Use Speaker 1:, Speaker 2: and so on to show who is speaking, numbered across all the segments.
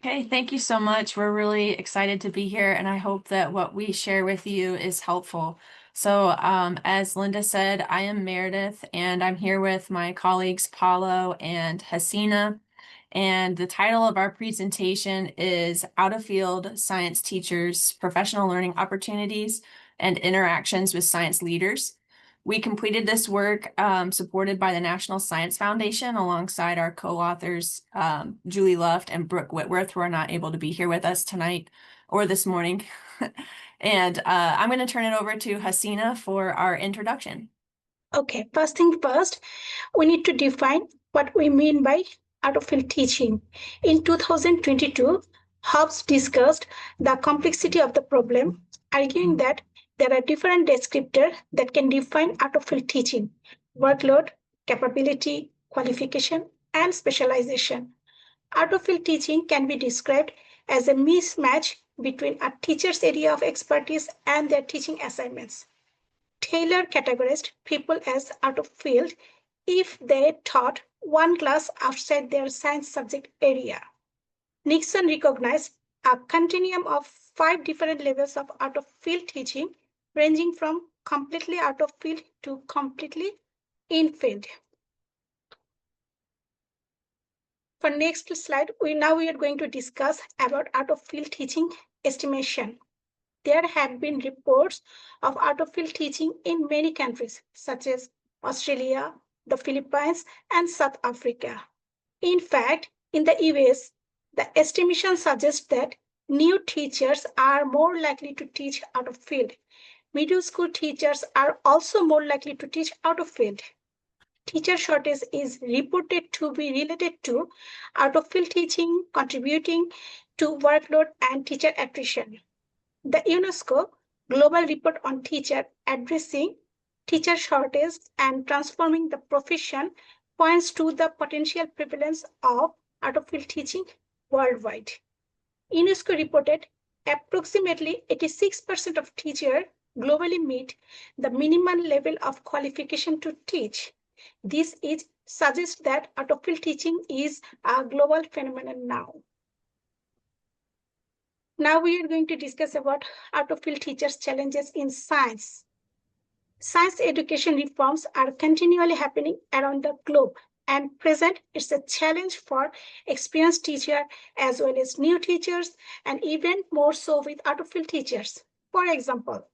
Speaker 1: Okay, thank you so much. We're really excited to be here, and I hope that what we share with you is helpful. As Linda said, I am Meredith, and I'm here with my colleagues Paulo and Hasina. And the title of our presentation is Out of Field Science Teachers, Professional Learning Opportunities, and Interactions with Science Leaders. We completed this work supported by the National Science Foundation alongside our co-authors, Julie Luft and Brooke Whitworth, who are not able to be here with us tonight or this morning. And I'm going to turn it over to Hasina for our introduction.
Speaker 2: Okay, first thing first, we need to define what we mean by out-of-field teaching. In 2022, Hobbs discussed the complexity of the problem, arguing that there are different descriptors that can define out-of-field teaching: workload, capability, qualification, and specialization. Out-of-field teaching can be described as a mismatch between a teacher's area of expertise and their teaching assignments. Taylor categorized people as out of field if they taught one class outside their science subject area. Nixon recognized a continuum of 5 different levels of out of field teaching, ranging from completely out of field to completely in field. For next slide, we are going to discuss about out of field teaching estimation. There have been reports of out-of-field teaching in many countries, such as Australia, the Philippines, and South Africa. In fact, in the US, the estimation suggests that new teachers are more likely to teach out of field. Middle school teachers are also more likely to teach out of field. Teacher shortage is reported to be related to out of field teaching contributing to workload and teacher attrition. The UNESCO Global Report on Teacher Addressing Teacher Shortage and Transforming the Profession points to the potential prevalence of out-of-field teaching worldwide. UNESCO reported approximately 86% of teachers globally meet the minimum level of qualification to teach. This suggests that out-of-field teaching is a global phenomenon now. Now we are going to discuss about out-of-field teachers' challenges in science. Science education reforms are continually happening around the globe, and present it's a challenge for experienced teachers as well as new teachers, and even more so with out-of-field teachers. For example,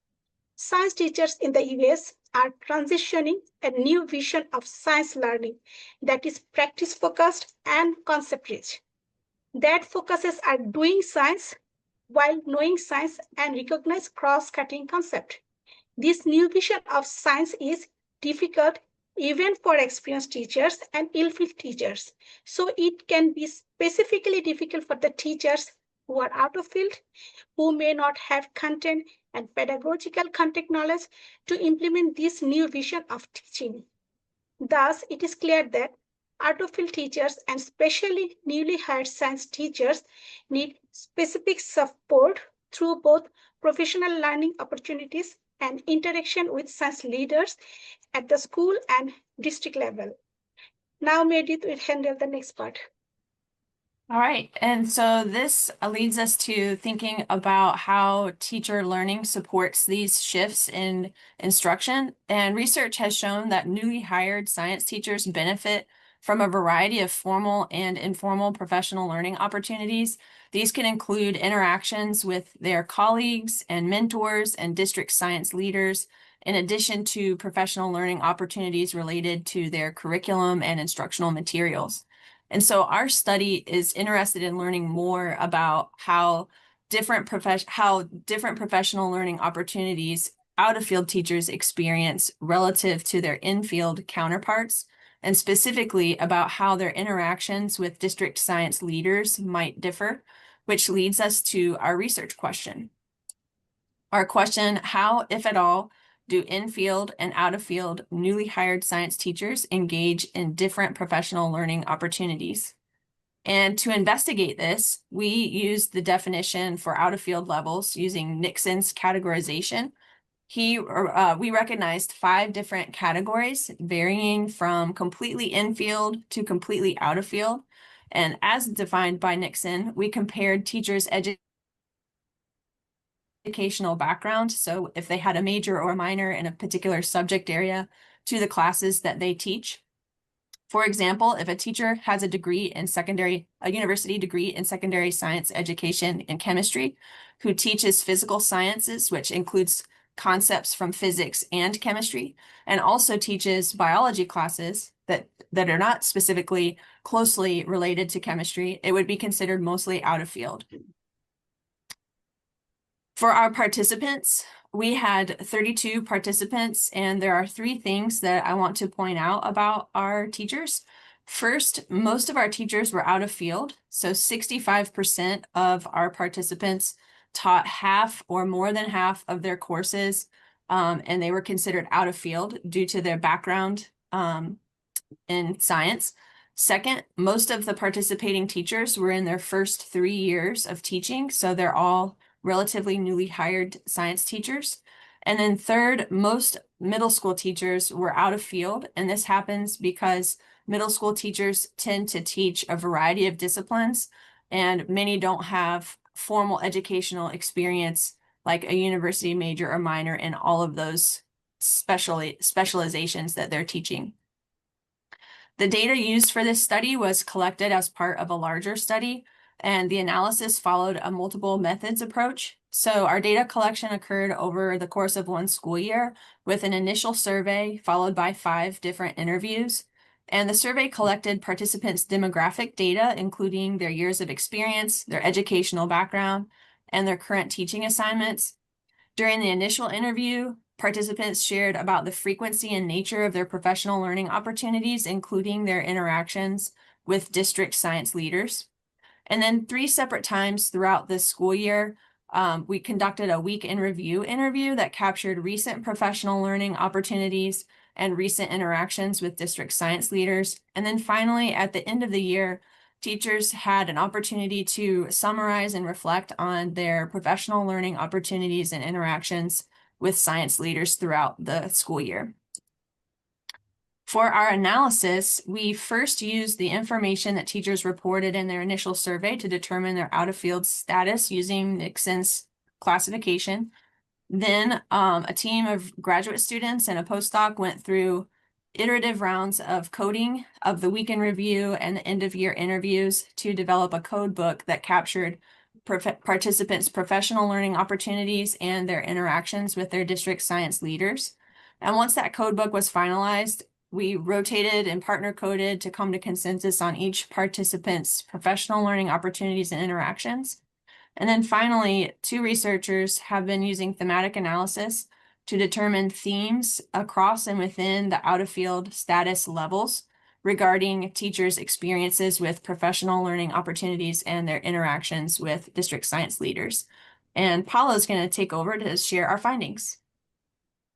Speaker 2: science teachers in the US are transitioning a new vision of science learning that is practice-focused and concept-rich. That focuses on doing science while knowing science and recognize cross-cutting concept. This new vision of science is difficult even for experienced teachers and ill-fit teachers. So it can be specifically difficult for the teachers who are out of field, who may not have content and pedagogical content knowledge to implement this new vision of teaching. Thus, it is clear that out-of-field teachers and especially newly hired science teachers need specific support through both professional learning opportunities and interaction with science leaders at the school and district level. Now, Meredith will handle the next part.
Speaker 1: All right, and so this leads us to thinking about how teacher learning supports these shifts in instruction. And research has shown that newly hired science teachers benefit from a variety of formal and informal professional learning opportunities. These can include interactions with their colleagues and mentors and district science leaders, in addition to professional learning opportunities related to their curriculum and instructional materials. And so our study is interested in learning more about how different professional learning opportunities out-of-field teachers experience relative to their in-field counterparts, and specifically about how their interactions with district science leaders might differ, which leads us to our research question. Our question, how, if at all, do in-field and out-of-field newly hired science teachers engage in different professional learning opportunities? And to investigate this, we used the definition for out-of-field levels using Nixon's categorization. We recognized 5 different categories varying from completely in-field to completely out-of-field. And as defined by Nixon, we compared teachers' educational background. So if they had a major or a minor in a particular subject area to the classes that they teach. For example, if a teacher has a university degree in secondary science education in chemistry, who teaches physical sciences, which includes concepts from physics and chemistry, and also teaches biology classes that are not specifically closely related to chemistry, it would be considered mostly out of field. For our participants, we had 32 participants, and there are 3 things that I want to point out about our teachers. First, most of our teachers were out of field. So 65% of our participants taught half or more than half of their courses, and they were considered out of field due to their background in science. Second, most of the participating teachers were in their first 3 years of teaching, so they're all relatively newly hired science teachers. And then third, most middle school teachers were out of field, and this happens because middle school teachers tend to teach a variety of disciplines, and many don't have formal educational experience like a university major or minor in all of those specializations that they're teaching. The data used for this study was collected as part of a larger study, and the analysis followed a multiple methods approach. So our data collection occurred over the course of 1 school year with an initial survey followed by 5 different interviews. And the survey collected participants' demographic data, including their years of experience, their educational background, and their current teaching assignments. During the initial interview, participants shared about the frequency and nature of their professional learning opportunities, including their interactions with district science leaders. And then 3 separate times throughout this school year, we conducted a week in review interview that captured recent professional learning opportunities and recent interactions with district science leaders. And then finally, at the end of the year, teachers had an opportunity to summarize and reflect on their professional learning opportunities and interactions with science leaders throughout the school year. For our analysis, we first used the information that teachers reported in their initial survey to determine their out-of-field status using Nixon's classification. Then a team of graduate students and a postdoc went through iterative rounds of coding of the week in review and the end-of-year interviews to develop a code book that captured participants' professional learning opportunities and their interactions with their district science leaders. And once that code book was finalized, we rotated and partner coded to come to consensus on each participant's professional learning opportunities and interactions. And then finally, 2 researchers have been using thematic analysis to determine themes across and within the out-of-field status levels regarding teachers' experiences with professional learning opportunities and their interactions with district science leaders. And Paulo is going to take over to share our findings.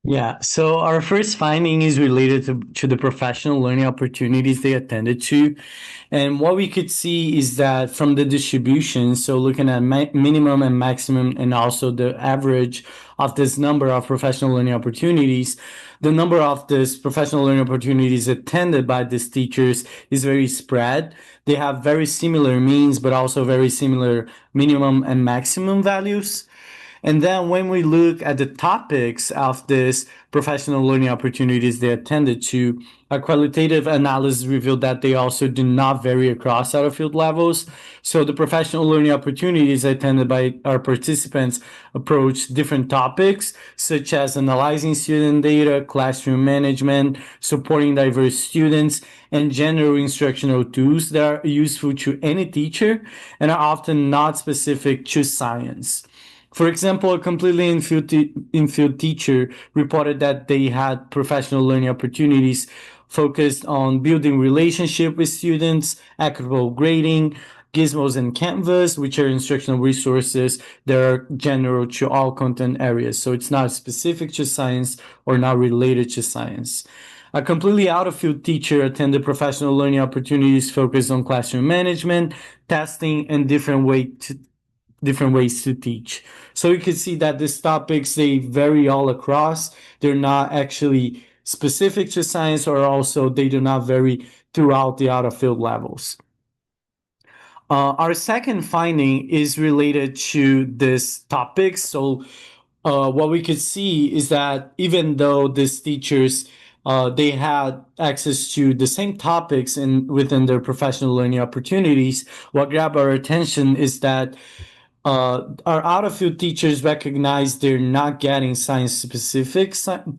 Speaker 3: Yeah, so our first finding is related to the professional learning opportunities they attended to. And what we could see is that from the distribution, so looking at minimum and maximum and also the average of this number of professional learning opportunities, the number of this professional learning opportunities attended by these teachers is very spread. They have very similar means, but also very similar minimum and maximum values. And then when we look at the topics of this professional learning opportunities they attended to, a qualitative analysis revealed that they also do not vary across out-of-field levels. So the professional learning opportunities attended by our participants approach different topics, such as analyzing student data, classroom management, supporting diverse students, and general instructional tools that are useful to any teacher and are often not specific to science. For example, a completely in-field teacher reported that they had professional learning opportunities focused on building relationship with students, equitable grading, gizmos and canvas, which are instructional resources that are general to all content areas. So it's not specific to science or not related to science. A completely out-of-field teacher attended professional learning opportunities focused on classroom management, testing, and different ways to teach. So you can see that these topics, they vary all across. They're not actually specific to science, or also they do not vary throughout the out-of-field levels. Our second finding is related to this topic. So what we could see is that even though these teachers they had access to the same topics within their professional learning opportunities, what grabbed our attention is that our out-of-field teachers recognize they're not getting science-specific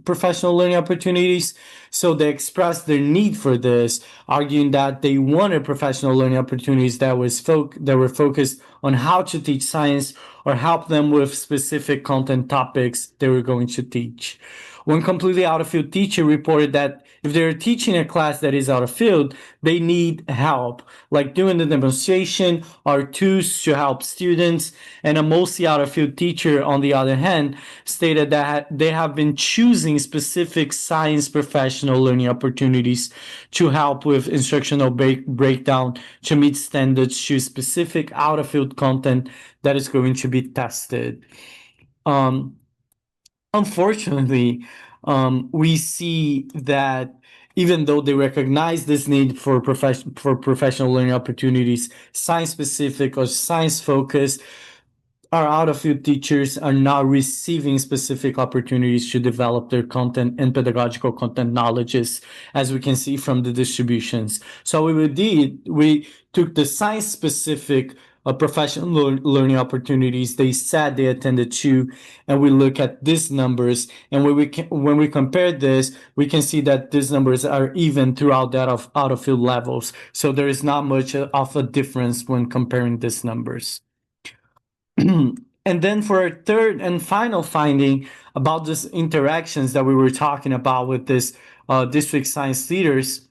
Speaker 3: professional learning opportunities, so they express their need for this, arguing that they wanted professional learning opportunities that were focused on how to teach science or help them with specific content topics they were going to teach. One completely out-of-field teacher reported that if they're teaching a class that is out of field, they need help, like doing the demonstration or tools to help students. And a mostly out-of-field teacher, on the other hand, stated that they have been choosing specific science professional learning opportunities to help with instructional breakdown to meet standards to specific out-of-field content that is going to be tested. Unfortunately, we see that even though they recognize this need for professional learning opportunities, science specific or science focused, our out-of-field teachers are not receiving specific opportunities to develop their content and pedagogical content knowledges, as we can see from the distributions. So what we did, we took the science-specific professional learning opportunities they said they attended to, and we look at these numbers. And when we compare this, we can see that these numbers are even throughout that of out-of-field levels. So there is not much of a difference when comparing these numbers. And then for our third and final finding about these interactions that we were talking about with this district science leaders,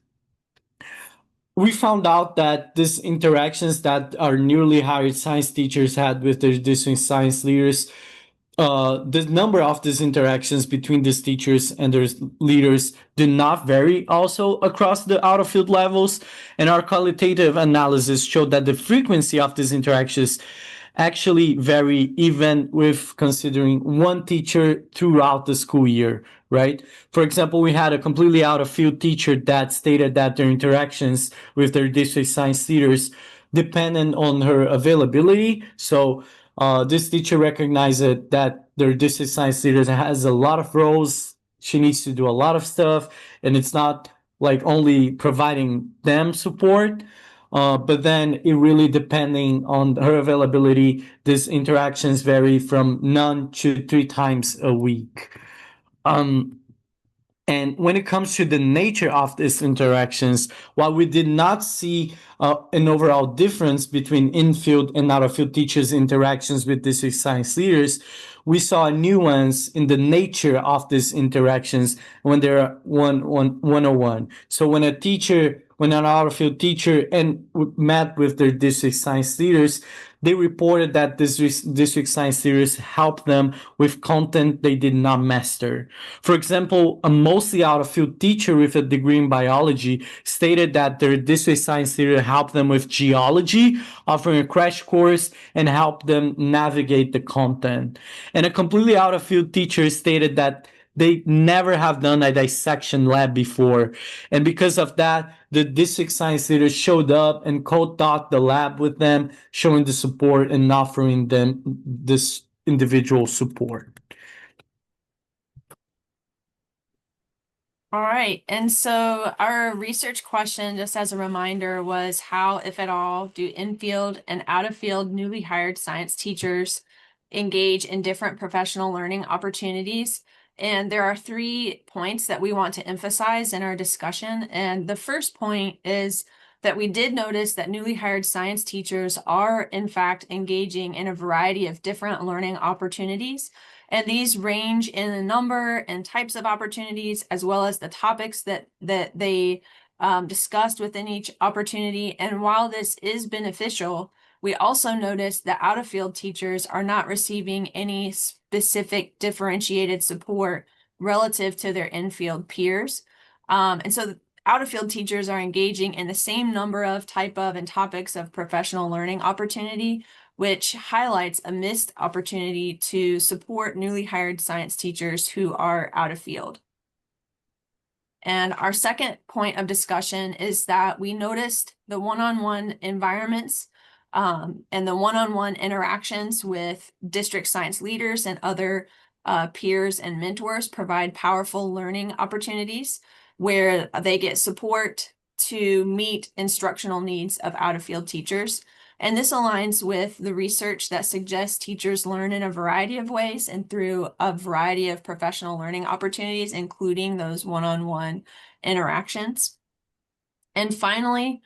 Speaker 3: we found out that these interactions that our newly hired science teachers had with their district science leaders, the number of these interactions between these teachers and their leaders do not vary also across the out-of-field levels. And our qualitative analysis showed that the frequency of these interactions actually vary even with considering one teacher throughout the school year, right? For example, we had a completely out-of-field teacher that stated that their interactions with their district science leaders depended on her availability. So this teacher recognized that their district science leader has a lot of roles. She needs to do a lot of stuff, and it's not like only providing them support. But then it really depending on her availability, these interactions vary from none to 3 times a week. And when it comes to the nature of these interactions, while we did not see an overall difference between in-field and out-of-field teachers' interactions with district science leaders, we saw a nuance in the nature of these interactions when they're one-on-one. So when an out-of-field teacher met with their district science leaders, they reported that district science leaders helped them with content they did not master. For example, a mostly out-of-field teacher with a degree in biology stated that their district science leader helped them with geology, offering a crash course, and helped them navigate the content. And a completely out-of-field teacher stated that they never have done a dissection lab before. And because of that, the district science leader showed up and co-taught the lab with them, showing the support and offering them this individual support.
Speaker 1: All right, and so our research question, just as a reminder, was how, if at all, do in-field and out-of-field newly hired science teachers engage in different professional learning opportunities? And there are 3 points that we want to emphasize in our discussion. And the first point is that we did notice that newly hired science teachers are, in fact, engaging in a variety of different learning opportunities. And these range in the number and types of opportunities, as well as the topics that they discussed within each opportunity. And while this is beneficial, we also noticed that out-of-field teachers are not receiving any specific differentiated support relative to their in-field peers. And so out-of-field teachers are engaging in the same number of type of and topics of professional learning opportunity, which highlights a missed opportunity to support newly hired science teachers who are out of field. And our second point of discussion is that we noticed the one-on-one environments And the one-on-one interactions with district science leaders and other peers and mentors provide powerful learning opportunities where they get support to meet instructional needs of out-of-field teachers. And this aligns with the research that suggests teachers learn in a variety of ways and through a variety of professional learning opportunities, including those one-on-one interactions. And finally,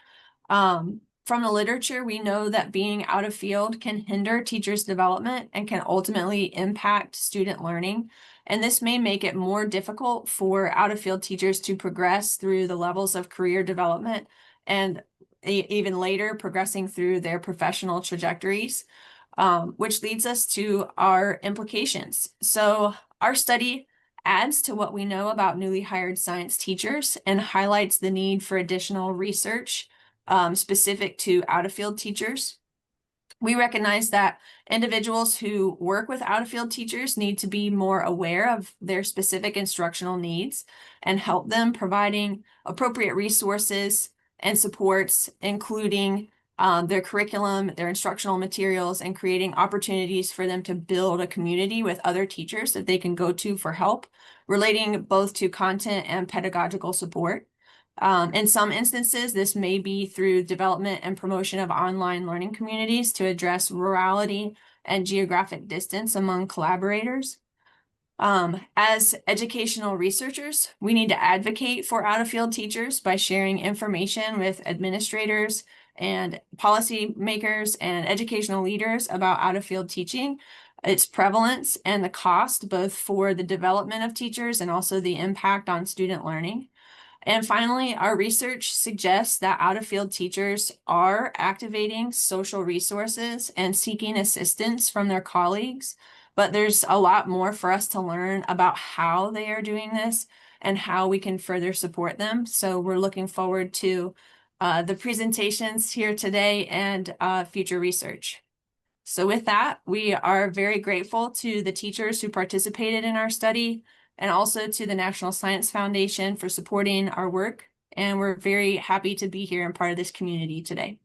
Speaker 1: from the literature, we know that being out of field can hinder teachers' development and can ultimately impact student learning. And this may make it more difficult for out of field teachers to progress through the levels of career development and even later progressing through their professional trajectories, which leads us to our implications. So our study adds to what we know about newly hired science teachers and highlights the need for additional research specific to out-of-field teachers. We recognize that individuals who work with out-of-field teachers need to be more aware of their specific instructional needs and help them providing appropriate resources and supports, including their curriculum, their instructional materials, and creating opportunities for them to build a community with other teachers that they can go to for help, relating both to content and pedagogical support. In some instances, this may be through development and promotion of online learning communities to address rurality and geographic distance among collaborators. As educational researchers, we need to advocate for out-of-field teachers by sharing information with administrators and policymakers and educational leaders about out-of-field teaching, its prevalence and the cost, both for the development of teachers and also the impact on student learning. And finally, our research suggests that out-of-field teachers are activating social resources and seeking assistance from their colleagues, but there's a lot more for us to learn about how they are doing this and how we can further support them. So we're looking forward to the presentations here today and future research. So with that, we are very grateful to the teachers who participated in our study and also to the National Science Foundation for supporting our work. And we're very happy to be here and part of this community today.